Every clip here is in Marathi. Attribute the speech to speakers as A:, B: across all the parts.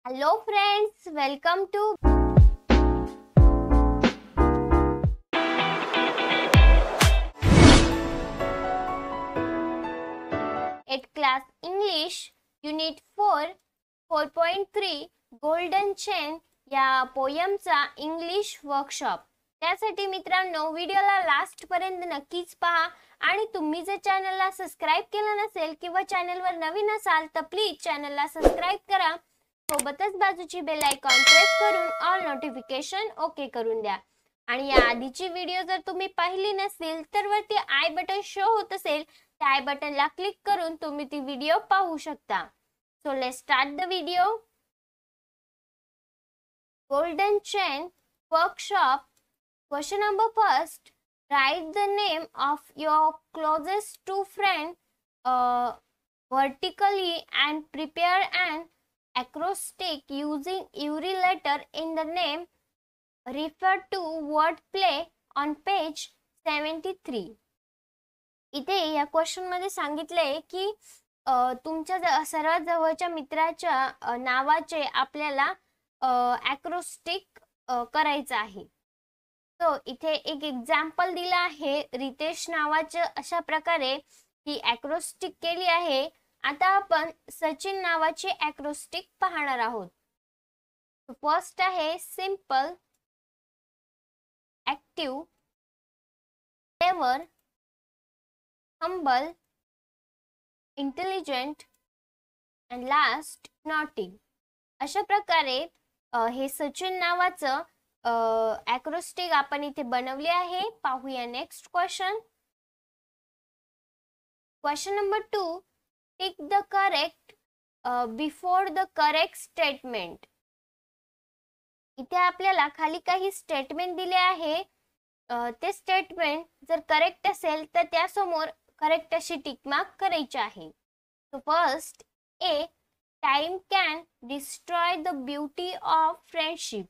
A: Hello friends, welcome to 8th class English Unit 4 4.3 Golden Chain या पोयमचा इंग्लिश वर्कशॉप। त्यासाठी मित्रांनो व्हिडिओला लास्ट पर्यंत नक्कीच पहा आणि तुम्ही जर चॅनलला सबस्क्राइब केलं नसेल किंवा चॅनलवर नवीन असाल तर प्लीज चॅनलला सबस्क्राइब करा, सोबतच बाजूची बेल आयकॉन प्रेस करून ऑल नोटिफिकेशन ओके करून द्या। आणि या आधीची व्हिडिओ जर तुम्ही पाहिली नसेल तर वरती आय बटन शो होत असेल त्या आय बटनला क्लिक करून तुम्ही ती व्हिडिओ पाहू शकता। So let's start the video. Golden Chain Workshop. Question number first. Write the name of your closest two friend vertically and prepare an acrostic using every letter in the name. Refer to wordplay on page 73. इथे या क्वेश्चन मध्ये सांगितले की तुमच्या सर्वात जवळच्या मित्राच्या नावाचे आपल्याला ॲक्रोस्टिक करायचं आहे। सो इथे एक एक्झाम्पल दिला आहे रितेश नावाचे, अशा प्रकारे ही ॲक्रोस्टिक केली आहे। आता आपण सचिन नावाची ॲक्रोस्टिक पाहणार आहोत। फर्स्ट आहे simple, active, clever, humble, intelligent and last naughty. अशा प्रकारे हे सचिन नावाचं ॲक्रोस्टिक आपण इथे बनवले आहे। पाहूया next question. Question number 2, tick the correct before the correct statement. इथे आपल्याला खाली काही स्टेटमेंट दिले आहे, ते स्टेटमेंट जर करेक्ट असेल तर त्यासमोर करेक्ट अशी टिक मार्क करायची आहे। So first A, time can destroy the beauty of friendship.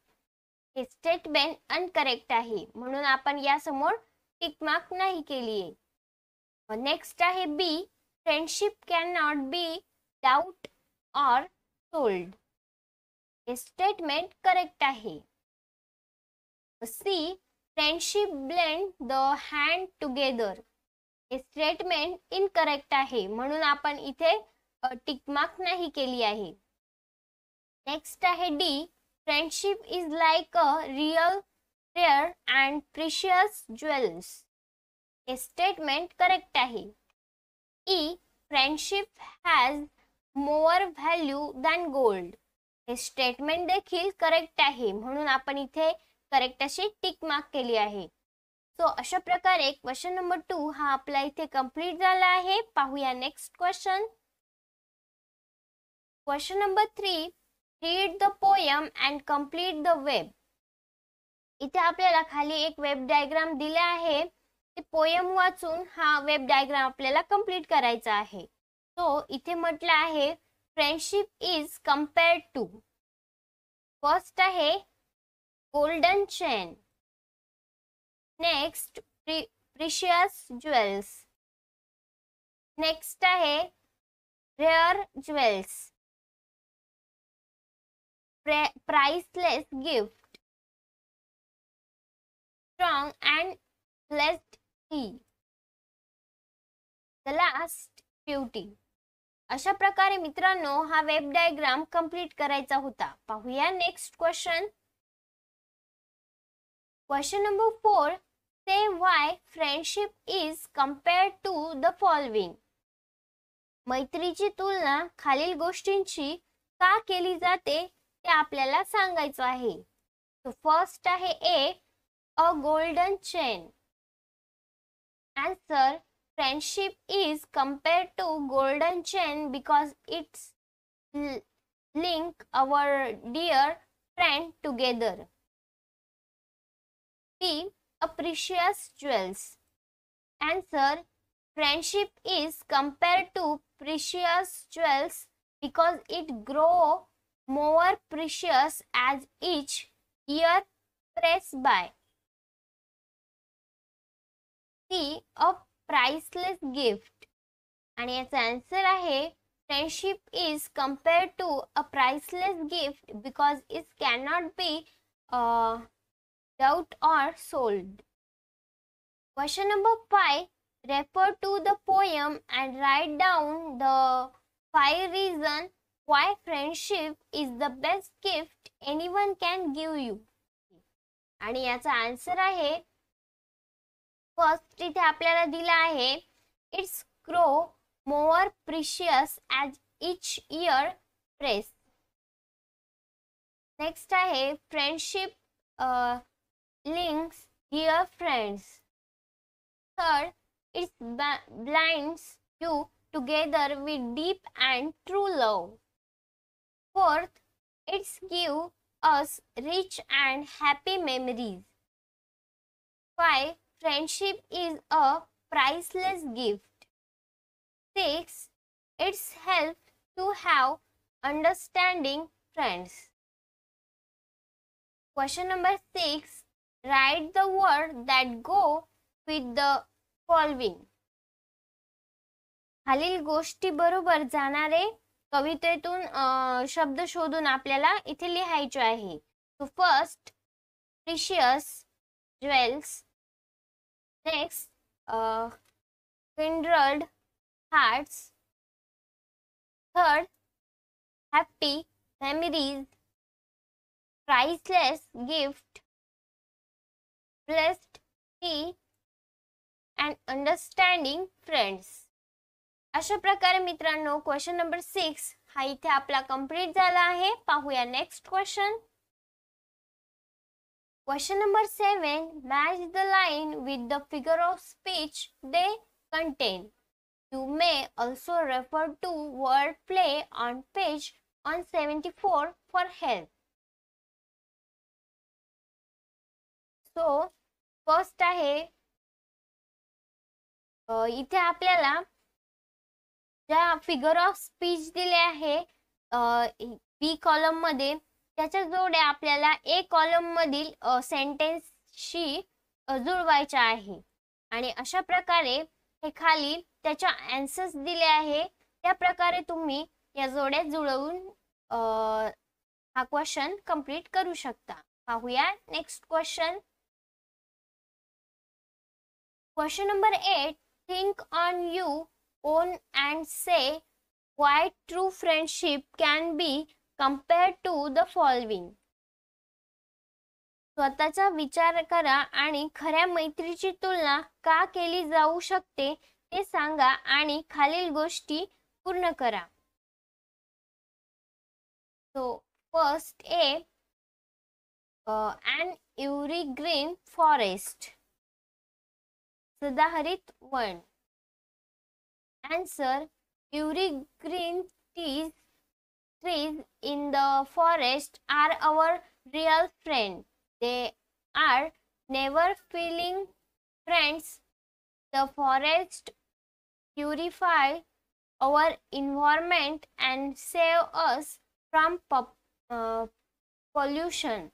A: हे स्टेटमेंट अनकरेक्ट आहे म्हणून आपण या समोर टिक मार्क नाही केली आहे। नेक्स्ट आहे B, friendship can not be doubt or sold. हे स्टेटमेंट करेक्ट आहे। C, friendship blend the hand together. हे स्टेटमेंट इनकरेक्ट आहे म्हणून आपण इथे टिक मार्क नाही केली आहे। नेक्स्ट आहे D, friendship is like a real rare and precious jewels. हे स्टेटमेंट करेक्ट आहे। E, friendship has more value than gold. हे स्टेटमेंट देखील करेक्ट आहे म्हणून आपण इथे करेक्ट अशी टिक मार्क केली आहे। सो अशा प्रकारे क्वेश्चन नंबर 2 हा आपला इथे कंप्लीट झाला आहे। पाहूया next question. Question number 3, read the poem and complete the web. इथे आपल्याला खाली एक वेब डायग्राम दिला आहे, ते पोयम वाचून हा वेब डायग्राम आपल्याला कंप्लीट करायचा आहे। सो इथे म्हटलं आहे friendship is compared to, first आहे golden chain, next precious jewels, next आहे rare jewels, priceless gift, strong and blessed he, the last beauty। अशा प्रकारे मित्रांनो हा वेब डायग्राम कंप्लीट करायचा होता। पाहूया next question. Question number 4, say why friendship is compared to the following। मैत्रीची तुलना खालील गोष्टींची का केली जाते ते आपल्याला सांगायचं आहे। सो फर्स्ट आहे A, a golden chain. Answer, friendship is compared to golden chain because its link our dear friend together. B, a precious jewels. Answer, friendship is compared to precious jewels because it grows more precious as each year passes by. C, a priceless gift. आणि याचा आन्सर आहे friendship is compared to a priceless gift because it cannot be bought or sold. Question number 5. Refer to the poem and write down the 5 reasons why friendship is the best gift anyone can give you. आणि याचा आन्सर आहे, फर्स्ट इथे आपल्याला दिला आहे, its grow more precious as each year press. Next आहे, friendship links dear friends. Third, its blinds you together with deep and true love. Fourth, it's give us rich and happy memories. 5. Friendship is a priceless gift. 6. It's help to have understanding friends. Question number 6. Write the word that go with the following. खालील गोष्टी बरोबर जाणारे कवितेतून शब्द शोधून आपल्याला इथे लिहायचे आहे. So first, precious, jewels. Next, kindred hearts. Third, happy memories. Priceless gift. Blessed tea and understanding friends. अशा प्रकारे मित्रांनो क्वेश्चन नंबर 6 हा इथे आपला कंप्लीट झाला आहे. पाहूया next question. Question number 7. Match the line with the figure of speech they contain. You may also refer to word play on page 174 for help. So first आहे, इथे आपल्याला ज्या फिगर ऑफ स्पीच दिले आहे बी कॉलम मध्ये, त्याच्या जोड्या आपल्याला ए कॉलम मधील सेंटेन्सशी जुळवायच्या आहे. आणि अशा प्रकारे हे खाली त्याच्या आन्सर्स दिले आहे, त्या प्रकारे तुम्ही या जोड्या जुळवून हा क्वेश्चन कंप्लीट करू शकता. पाहूया next question. Question number 8. Think on you own and say why true friendship can be compared to the following. स्वतःचा विचार करा आणि खऱ्या मैत्रीची तुलना का केली जाऊ शकते ते सांगा आणि खालील गोष्टी पूर्ण करा. So first A, an evergreen forest. सदाहरित one. Answer, evergreen trees in the forest are our real friend. They are never failing friends. The forest purify our environment and save us from pollution.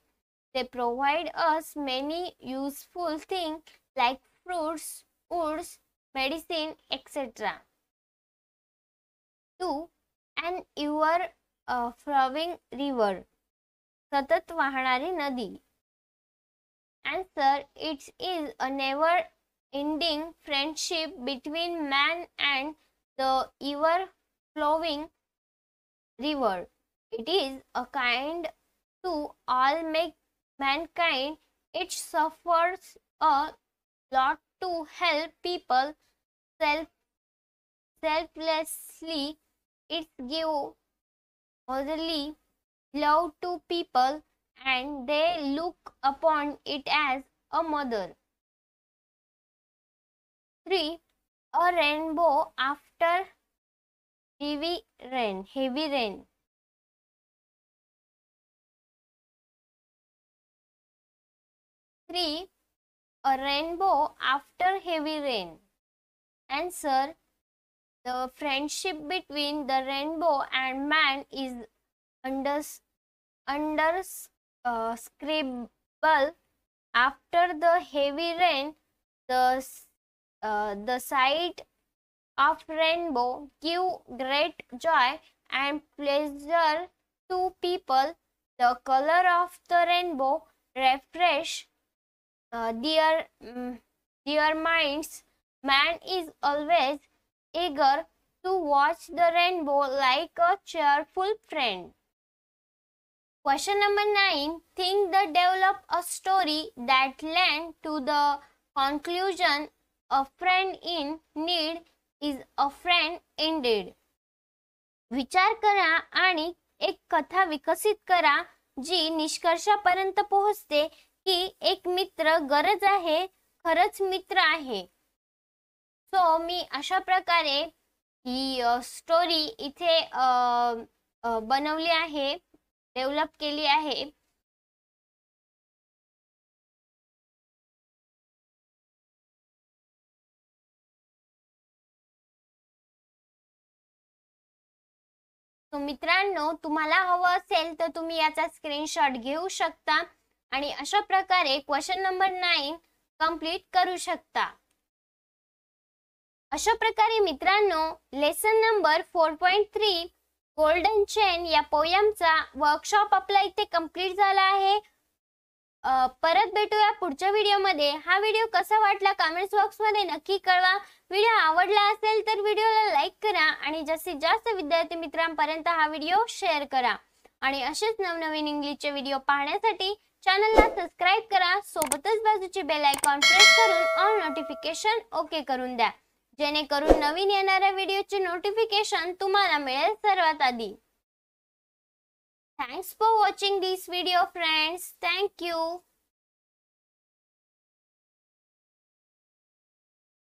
A: They provide us many useful things like fruits, woods, medicine, etc. 2. An ever flowing river. सतत वाहणारी नदी. Answer, it is a never ending friendship between man and the ever flowing river. It is a kind to all mankind. It suffers a lot to help people selflessly. It gives motherly love to people and they look upon it as a mother. 3. A rainbow after heavy rain. 3. A rainbow after heavy rain. Answer, the friendship between the rainbow and man is undescribable. After the heavy rain, the sight of rainbow give great joy and pleasure to people. The color of the rainbow refresh their minds. Man is always eager to watch the rainbow like a cheerful friend. Question number 9. Think the develop a story that led to the conclusion a friend in need is a friend indeed. विचार करा आणि एक कथा विकसित करा जी निष्कर्षापर्यंत पोहोचते की एक मित्र गरज आहे, खरंच मित्र आहे. सो मी अशा प्रकारे ही स्टोरी इथे बनवली आहे, डेव्हलप केली आहे. तो मित्रांनो, तुम्हाला हवं असेल तर तुम्ही याचा स्क्रीनशॉट घेऊ शकता आणि अशा प्रकारे क्वेश्चन नंबर 9 कंप्लीट करू शकता. अशा प्रकारे मित्रांनो, लेसन नंबर 4.3 गोल्डन चेन या पोयमचा वर्कशॉप आपला इथे कंप्लीट झाला आहे. परत भेटूया पुढच्या व्हिडिओमध्ये. हा व्हिडिओ कसा वाटला कमेंट्स बॉक्समध्ये नक्की कळवा. व्हिडिओ आवडला असेल तर व्हिडिओला लाईक करा आणि जास्तीत जास्त विद्यार्थी मित्रांपर्यंत हा व्हिडिओ शेअर करा. आणि असेच नवनवीन इंग्लिशचे व्हिडिओ पाहण्यासाठी चॅनलला सबस्क्राइब करा. सोबतच बाजूची बेल आयकॉन प्रेस करून ऑल नोटिफिकेशन ओके करून द्या, जेणेकरून नवीन येणाऱ्या व्हिडिओचे नोटिफिकेशन तुम्हाला मिळेल सर्वात आधी. Thanks for watching this video, friends. Thank you.